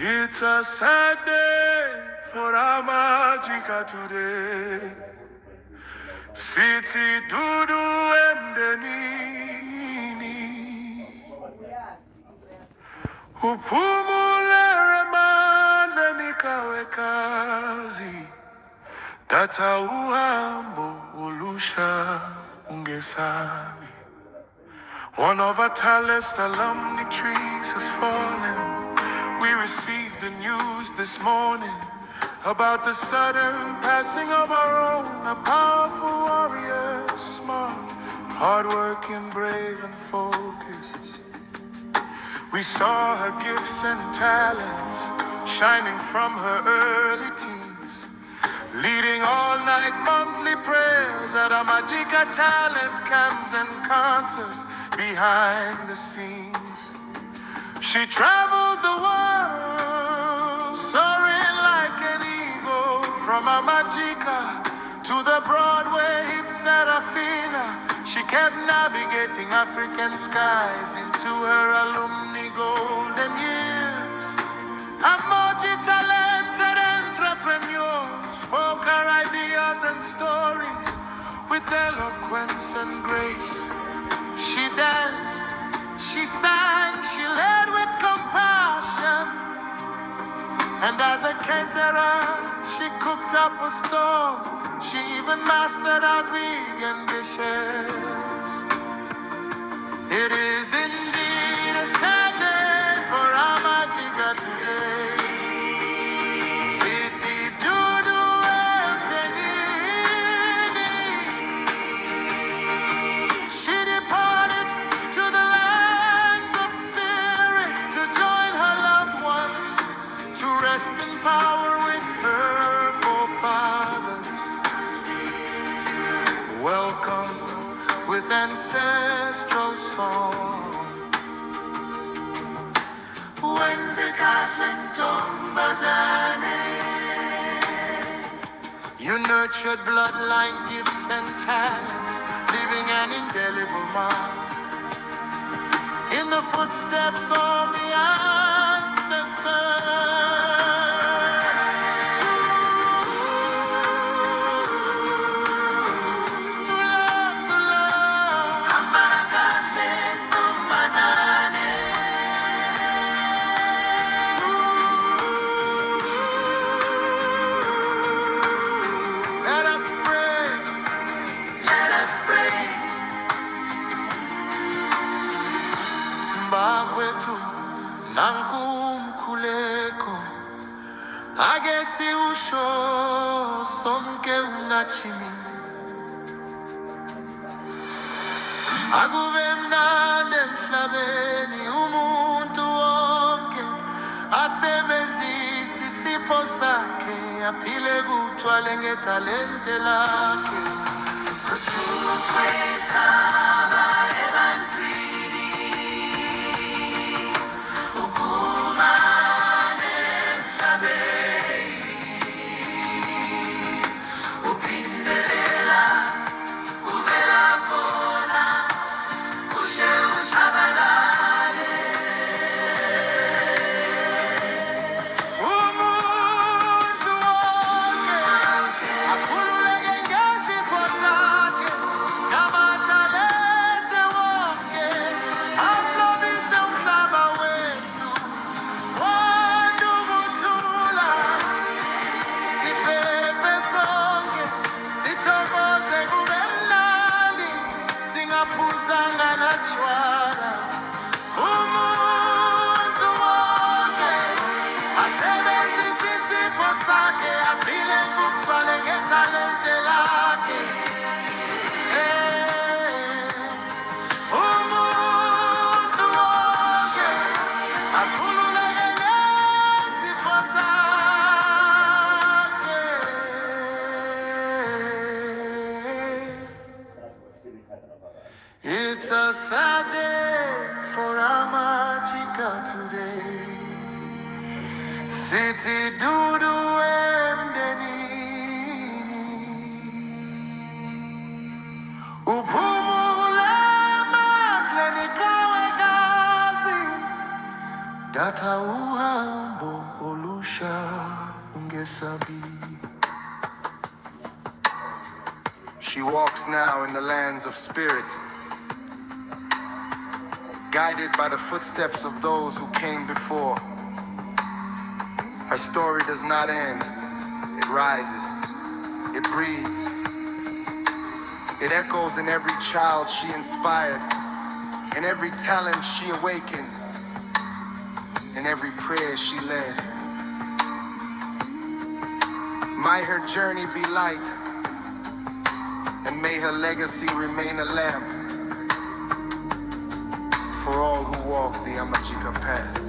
It's a sad day for Amajika today. City dudu emandleni. Uphumule emandleni qhawekazi. Thatha uhambo olusha ungesabi. One of our tallest alumni trees has fallen. We received the news this morning about the sudden passing of our own, a powerful warrior, smart, hardworking, brave, and focused. We saw her gifts and talents shining from her early teens, leading all-night monthly prayers at Amajika talent camps and concerts behind the scenes. She traveled the world, soaring like an eagle, from Amajika to the Broadway hit Serafina. She kept navigating African skies into her alumni golden years. A multi-talented entrepreneur spoke her ideas and stories with eloquence and grace. She danced, she sang, she led with compassion. And as a caterer, she cooked up a storm. She even mastered our vegan dishes. It is indeed a sad day for Amajika today. City dudu emandleni. She departed to the lands of spirit to join her loved ones, to rest in power with her forefathers. Welcome with ancestral song. You nurtured bloodline gifts and talents, leaving an indelible mark in the footsteps of the ancestors. Bakwethu nankumkhuleko ake siusho sonke ungachimi akube mnandi emhlabeni umuntu wonke asebenzise isipho sakhe aphile kuthwale ngethalente lakhe usukwesaba ebantwini. It's a sad day for Amajika today. City dudu emandleni. Uphumule emandleni qhawekazi. Thatha, uhambo, olusha, ungesabi. She walks now in the lands of spirit, guided by the footsteps of those who came before. Her story does not end. It rises. It breathes. It echoes in every child she inspired, in every talent she awakened, in every prayer she led. May her journey be light, and may her legacy remain a lamp for all who walk the Amajika path.